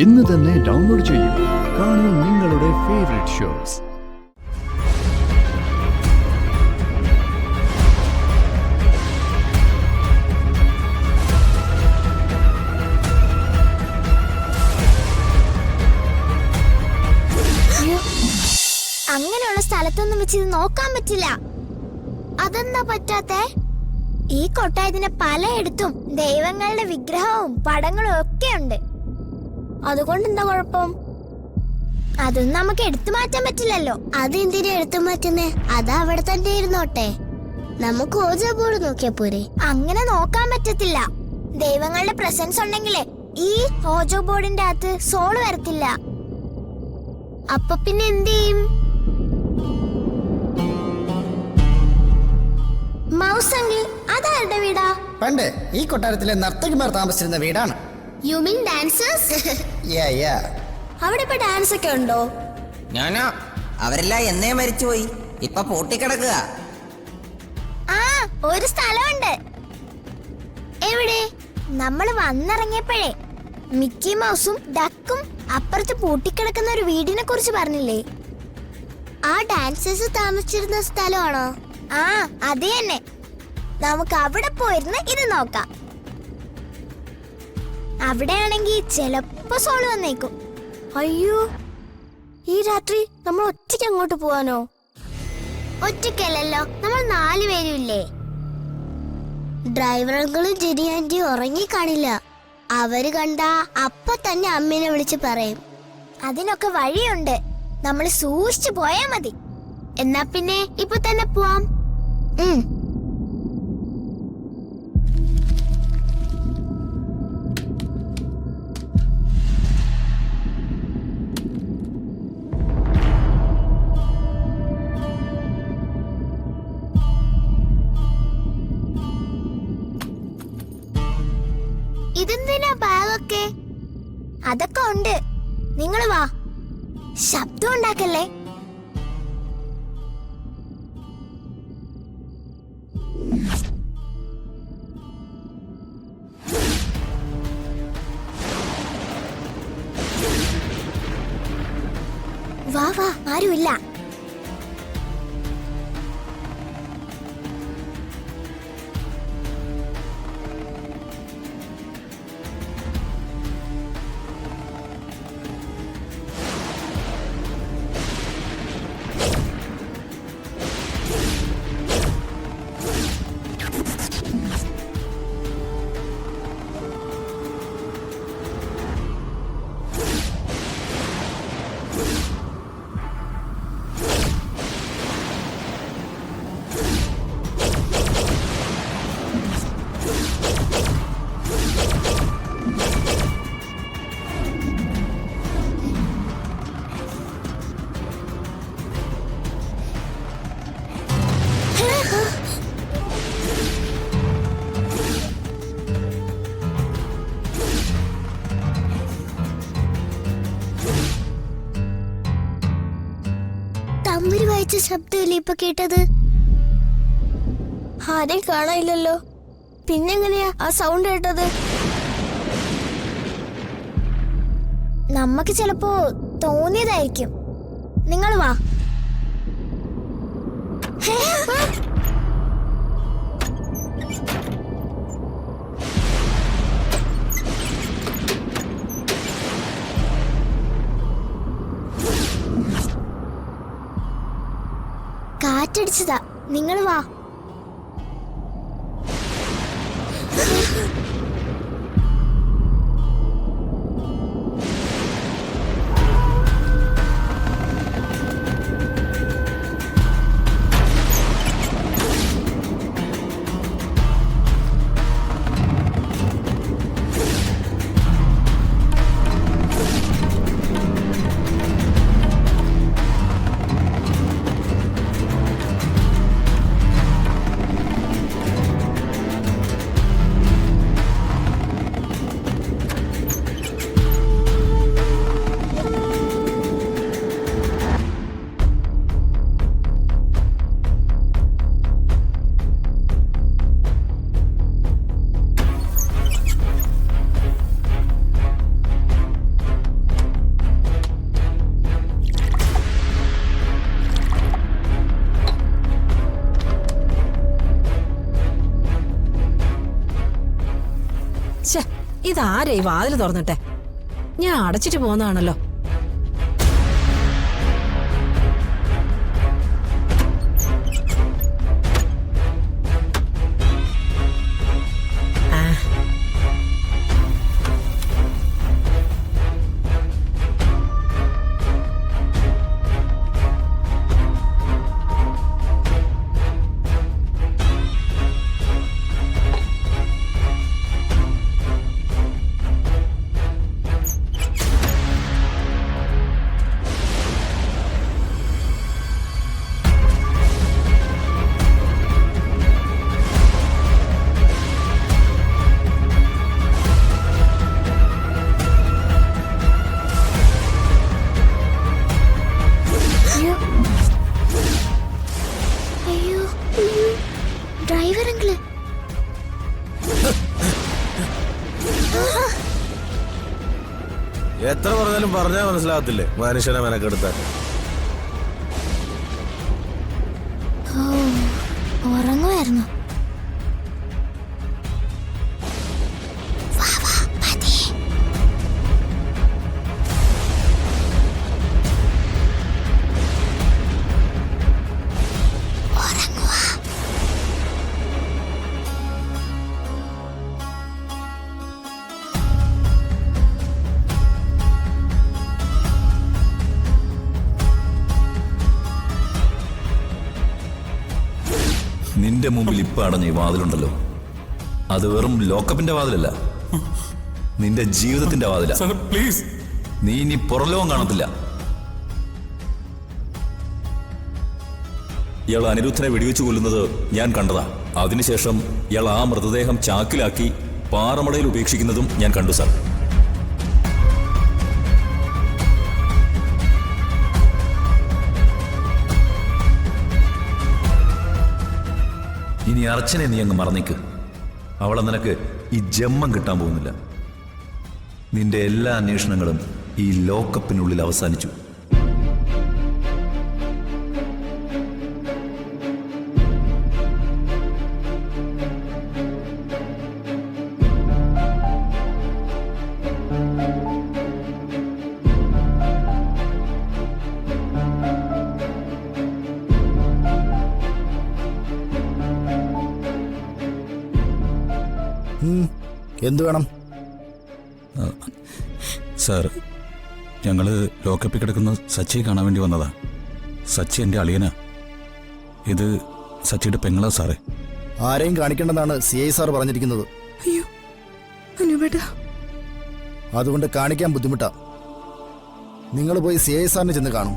ഇന്ന് തന്നെ ഡൗൺലോഡ് ചെയ്യൂ. കാണൂ നിങ്ങളുടെ ഫേവറേറ്റ് ഷോസ്. അങ്ങനെയുള്ള സ്ഥലത്തൊന്നും വെച്ച് ഇത് നോക്കാൻ പറ്റില്ല. അതെന്താ പറ്റാത്തെ? ഈ കൊട്ടായത്തിന് പലയിടത്തും ദൈവങ്ങളുടെ വിഗ്രഹവും പടങ്ങളും ഒക്കെ ഉണ്ട്. അതുകൊണ്ട് എന്താ കുഴപ്പം? അതൊന്നും നമുക്ക് എടുത്തു മാറ്റാൻ പറ്റില്ലല്ലോ. അതെന്തിനാ എടുത്തു മാറ്റുന്നേ? അതാ അവിടെ തന്നെ ഇരുന്നോട്ടെ. നമുക്ക് ഓജോ ബോർഡ് നോക്കിയാ പോരെ? അങ്ങനെ നോക്കാൻ പറ്റത്തില്ല. ദൈവങ്ങളുടെ പ്രസൻസ് ഉണ്ടെങ്കിലേ ഈ ഓജോ ബോർഡിന്റെ അകത്ത് സോള് വരത്തില്ല. അപ്പൊ പിന്നെ എന്ത് ചെയ്യും? മൗസംഗി അതാരുടെ വീടാ? പണ്ട് ഈ കൊട്ടാരത്തിലെ നർത്തകിമാർ താമസിച്ചിരുന്ന വീടാണ്. You mean dancers? അവിടെ ഇപ്പൊ ഡാൻസ് ഒക്കെ ഉണ്ടോ? ഞാനോ അവരെല്ലാം എന്നേ മരിച്ചുപോയി. ഇപ്പൊ പൂട്ടിക്കിടക്കുക. ആ, ഒരു സ്ഥലമുണ്ട്. എവിടെ? നമ്മൾ വന്നിറങ്ങിയപ്പോഴേ മിക്കി മൗസും ഡക്കും അപ്പുറത്ത് പൂട്ടിക്കിടക്കുന്ന ഒരു വീടിനെ കുറിച്ച് പറഞ്ഞില്ലേ? ആ ഡാൻസേഴ്സ് താമസിച്ചിരുന്ന സ്ഥലമാണോ? ആ, അത് തന്നെ. നമുക്ക് അവിടെ പോയിരുന്ന് ഇത് നോക്കാം. അവിടെയാണെങ്കിൽ ചിലപ്പോ സോള് വന്നേക്കും. അയ്യോ, ഈ രാത്രി നമ്മൾ ഒറ്റയ്ക്ക് അങ്ങോട്ട് പോവാനോ? ഒറ്റയ്ക്കല്ലല്ലോ, നമ്മൾ 4 പേരും ഇല്ലേ? ഡ്രൈവറുകളും ജെനി ആന്റി ഉറങ്ങി കാണില്ല. അവര് കണ്ടാ അപ്പൊ തന്നെ അമ്മേനെ വിളിച്ച് പറയും. അതിനൊക്കെ വഴിയുണ്ട്. നമ്മൾ സൂക്ഷിച്ചു പോയാ മതി. എന്നാ പിന്നെ ഇപ്പൊ തന്നെ പോവാം. ഇതെന്തിനാ ബാഗൊക്കെ? അതൊക്കെ ഉണ്ട്. നിങ്ങൾ വാ, ശബ്ദം ഉണ്ടാക്കല്ലേ. വാ വാ, ആരുമില്ല. തമ്പുരു വായിച്ച ശബ്ദമല്ലേ ഇപ്പൊ കേട്ടത്? ആരെയും കാണാനില്ലല്ലോ. പിന്നെങ്ങനെയാ ആ സൗണ്ട് കേട്ടത്? നമുക്ക് ചിലപ്പോ തോന്നിയതായിരിക്കും. നിങ്ങൾ വാ. കാറ്റടിച്ചതാ. നിങ്ങൾ വാ. ഇതാരാ ഈ വാതിൽ തുറന്നിട്ടെ? ഞാൻ അടച്ചിട്ട് പോന്നതാണല്ലോ. അയ്യോ ഡ്രൈവർ അങ്കിള്. എത്ര പറഞ്ഞാലും പറഞ്ഞാൽ മനസ്സിലാകത്തില്ലേ മനുഷ്യനെ മെനക്കെടുത്താൻ. ഉറങ്ങുമായിരുന്നു. നിന്റെ മുമ്പിൽ ഇപ്പൊ അടഞ്ഞ ഈ വാതിലുണ്ടല്ലോ, അത് വെറും ലോക്കപ്പിന്റെ വാതിലല്ല, നിന്റെ ജീവിതത്തിന്റെ വാതില. നീ ഇനി പുറലോകം കാണത്തില്ല. ഇയാൾ അനിരുദ്ധനെ വെടിവെച്ച് കൊല്ലുന്നത് ഞാൻ കണ്ടതാ. അതിനുശേഷം ഇയാൾ ആ മൃതദേഹം ചാക്കിലാക്കി പാറമടയിൽ ഉപേക്ഷിക്കുന്നതും ഞാൻ കണ്ടു സാർ. ഇനി അർച്ചനെ നീ അങ്ങ് മറന്നേക്ക്. അവളെ നിനക്ക് ഈ ജന്മം കിട്ടാൻ പോകുന്നില്ല. നിന്റെ എല്ലാ അന്വേഷണങ്ങളും ഈ ലോക്കപ്പിനുള്ളിൽ അവസാനിച്ചു. എന്തു വേണം? സാർ, ഞങ്ങള് ലോക്കപ്പിൽ കിടക്കുന്ന സച്ചിയെ കാണാൻ വേണ്ടി വന്നതാ. സച്ചി എൻ്റെ അളിയനാ. ഇത് സച്ചിയുടെ പെങ്ങളാ സാറേ. ആരെയും കാണിക്കേണ്ടെന്നാണ് CI സാർ പറഞ്ഞിരിക്കുന്നത്. അയ്യോ അനുപേട്ട, അതുകൊണ്ട് കാണിക്കാൻ ബുദ്ധിമുട്ടാ. നിങ്ങൾ പോയി CI സാറിനെ ചെന്ന് കാണും.